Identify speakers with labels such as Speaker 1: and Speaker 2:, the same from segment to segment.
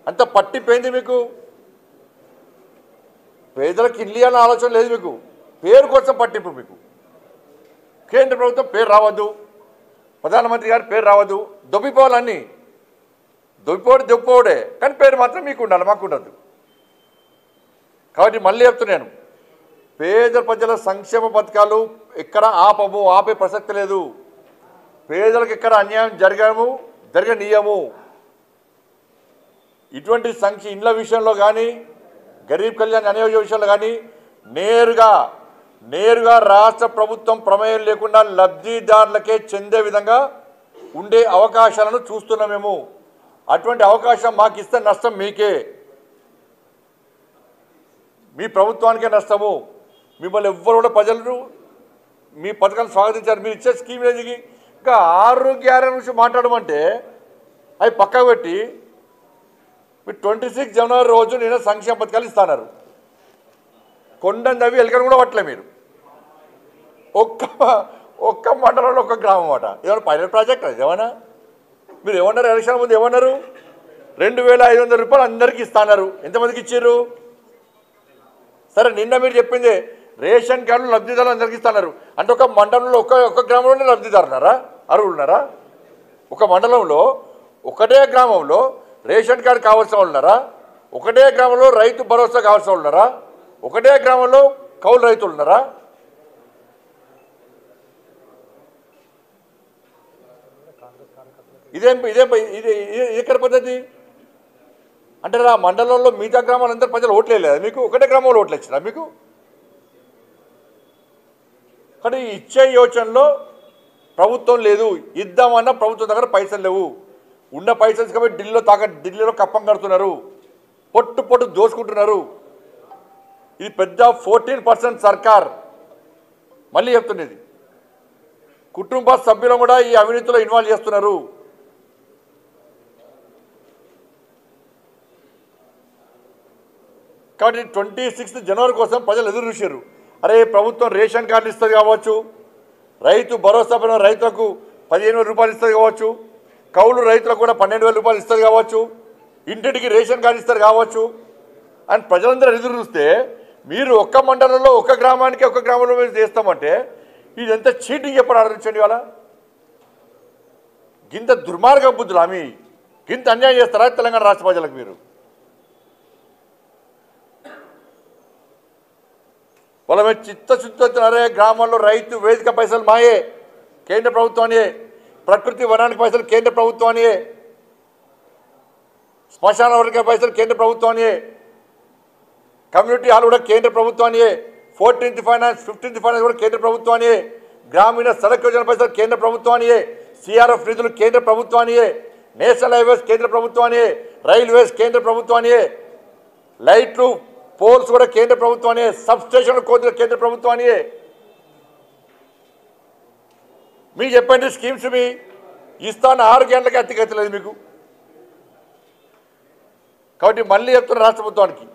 Speaker 1: అంత పట్టిపోయింది మీకు. పేదలకు ఇల్లు అనే ఆలోచన లేదు మీకు. పేరు కోసం పట్టింపు మీకు. కేంద్ర ప్రభుత్వం పేరు రావద్దు, ప్రధానమంత్రి గారి పేరు రావద్దు, దొబ్బిపోవాలన్నీ. దొబ్బిపోవడే కానీ పేరు మాత్రం మీకు ఉండాలి, మాకు ఉండదు. కాబట్టి మళ్ళీ చెప్తున్నాను, పేద ప్రజల సంక్షేమ పథకాలు ఎక్కడ ఆపే ప్రసక్తి లేదు. పేదలకు ఎక్కడ అన్యాయం జరగనీయము. ఇటువంటి ఇండ్ల విషయంలో కానీ, గరీబ్ కళ్యాణ్ అనే విషయంలో కానీ నేరుగా రాష్ట్ర ప్రభుత్వం ప్రమేయం లేకుండా లబ్ధిదారులకే చెందే విధంగా ఉండే అవకాశాలను చూస్తున్నాం మేము. అటువంటి అవకాశం మాకు ఇస్తే నష్టం మీకే, మీ ప్రభుత్వానికే నష్టము. మిమ్మల్ని ఎవ్వరు కూడా ప్రజలు మీ పథకాన్ని స్వాగతించారు. మీరు ఇచ్చే స్కీమ్ లేదు. ఇంకా 6 నుంచి మాట్లాడమంటే అవి పక్కకు పెట్టి మీరు 26 జనవరి రోజు నేను సంక్షేమ పథకాలు ఇస్తున్నారు. కొండందవి ఎలకని కూడా పట్టలే మీరు. ఒక్క మండలంలో ఒక్క గ్రామం అట. ఏమైనా పైలట్ ప్రాజెక్ట్ అది ఏమన్నా? మీరు ఏమన్నారు ఎలక్షన్ ముందు? ఏమన్నారు? 2500 రూపాయలు అందరికీ ఇస్తున్నారు. ఎంతమందికి ఇచ్చారు? సరే, నిన్న మీరు చెప్పింది రేషన్ కార్డులు లబ్ధిదారులు అందరికీ ఇస్తున్నారు అంటే ఒక మండలంలో ఒక్క గ్రామంలోనే లబ్ధిదారున్నారా? అర్హులున్నారా? ఒక మండలంలో ఒకటే గ్రామంలో రేషన్ కార్డు కావాల్సిన వాళ్ళు ఉన్నారా? ఒకటే గ్రామంలో రైతు భరోసా కావాల్సిన వాళ్ళు ఉన్నారా? ఒకటే గ్రామంలో కౌలు రైతులు ఉన్నారా? ఇది ఎక్కడ పద్ధతి అంటే? ఆ మండలంలో మిగతా గ్రామాలందరూ ప్రజలు ఓట్లేదు మీకు, ఒకటే గ్రామంలో ఓట్లు ఇచ్చినా మీకు? కానీ ఇచ్చే యోచనలో ప్రభుత్వం లేదు. ఇద్దామన్నా ప్రభుత్వం దగ్గర పైసలు లేవు. ఉన్న పైసలు కాబట్టి ఢిల్లీలో కప్పం కడుతున్నారు, పొట్టు దోసుకుంటున్నారు. ఇది పెద్ద 14% సర్కార్. మళ్ళీ చెప్తున్నది, కుటుంబ సభ్యులను కూడా ఈ అవినీతిలో ఇన్వాల్వ్ చేస్తున్నారు. కాబట్టి 26 జనవరి కోసం ప్రజలు ఎదురు చూశారు. అరే, ప్రభుత్వం రేషన్ కార్డులు ఇస్తుంది కావచ్చు, రైతు భరోసా పైన రైతులకు 15,000 రూపాయలు ఇస్తుంది కావచ్చు, కౌలు రైతులకు కూడా 12,000 రూపాయలు ఇస్తుంది కావచ్చు, ఇంటింటికి రేషన్ కార్డు ఇస్తారు కావచ్చు అని ప్రజలందరూ ఎదురు చూస్తే మీరు ఒక్క మండలంలో ఒక్క గ్రామంలో మీరు చేస్తామంటే ఇదంతా చీటింగ్ చెప్పడం ఆలోచించండి. వాళ్ళ గింత దుర్మార్గ బుద్ధులు ఆమె గింత అన్యాయం చేస్తారా తెలంగాణ రాష్ట్ర ప్రజలకు? మీరు వాళ్ళ మీద చిత్తశుద్ధి. గ్రామాల్లో రైతు వేదిక పైసలు మాయే, కేంద్ర ప్రభుత్వానియే. ప్రకృతి వనానికి పైసలు కేంద్ర ప్రభుత్వానియే. శ్మశాన వర్గ పైసలు కేంద్ర ప్రభుత్వానియే. కమ్యూనిటీ హాల్ కూడా కేంద్ర ప్రభుత్వానియే. 14th ఫైనాన్స్ 15th ఫైనాన్స్ కూడా కేంద్ర ప్రభుత్వానియే. గ్రామీణ సడక్ యోజన పైసలు కేంద్ర ప్రభుత్వానియే. సిఆర్ఎఫ్ నిధులు కేంద్ర ప్రభుత్వానియే. నేషనల్ హైవేస్ కేంద్ర ప్రభుత్వానియే. రైల్వేస్ కేంద్ర ప్రభుత్వానియే. లైట్లు పోల్స్ కూడా కేంద్ర ప్రభుత్వానియే. సబ్ స్టేషన్లు కేంద్ర ప్రభుత్వానియే. మీకు చెప్పండి, స్కీమ్స్ మీ ఇస్తాను 6 గంటలకి అతిగతలేదు మీకు. కాబట్టి మళ్ళీ చెప్తున్న రాష్ట్ర ప్రభుత్వానికి,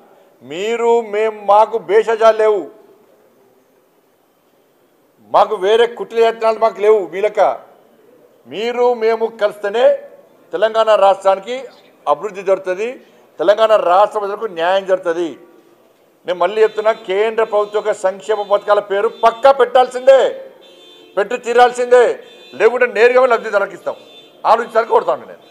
Speaker 1: మాకు భేషజాలు లేవు, మాకు వేరే కుట్ల యత్నాలు మాకు లేవు. వీళ్ళక మేము కలిస్తేనే తెలంగాణ రాష్ట్రానికి అభివృద్ధి జరుగుతుంది, తెలంగాణ రాష్ట్ర ప్రజలకు న్యాయం జరుగుతుంది. నేను మళ్ళీ చెప్తున్నా, కేంద్ర ప్రభుత్వ యొక్క సంక్షేమ పథకాల పేరు పక్కా పెట్టి తీరాల్సిందే. లేకుంటే నేరుగా లబ్ధిదారులకు ఇస్తాం. ఆలోచించడానికి కొడతాను నేను.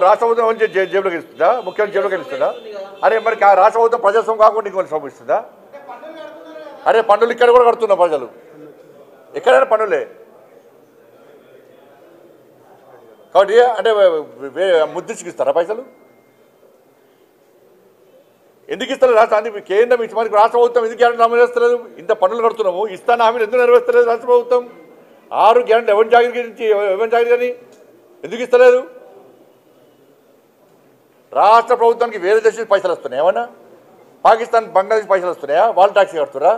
Speaker 1: రాష్ట్ర ప్రభుత్వం జేబులోకి ఇస్తుందా? ముఖ్యమంత్రి జేబులోకి ఇస్తుందా? అరే, మరి రాష్ట్ర ప్రభుత్వం ప్రజాస్వామ్యం కాకుండా ఇంకొన్ని సమర్పిస్తుందా? అరే, పన్నులు ఇక్కడ కూడా కడుతున్నా ప్రజలు, ఎక్కడైనా పన్నులే. కాబట్టి అంటే ముద్రించుకిస్తారా పైసలు? ఎందుకు ఇస్తలేదు రాష్ట్ర కేంద్రం ఇచ్చి మనకి రాష్ట్ర ప్రభుత్వం ఎందుకు గ్యారెంటీ అమలు చేస్తలేదు? ఇంత పన్నులు కడుతున్నాము, ఇస్తాను హామీలు ఎందుకు నెరవేర్చలేదు రాష్ట్ర ప్రభుత్వం? 6 గ్యారెంటీ ఎవరి జాగ్రత్తని ఎందుకు ఇస్తలేదు? రాష్ట్ర ప్రభుత్వానికి వేరే దేశం పైసలు వస్తున్నాయి? ఏమన్నా పాకిస్తాన్ బంగ్లాదేశ్ పైసలు వస్తున్నాయా? వాళ్ళు ట్యాక్సీ కడుతురా?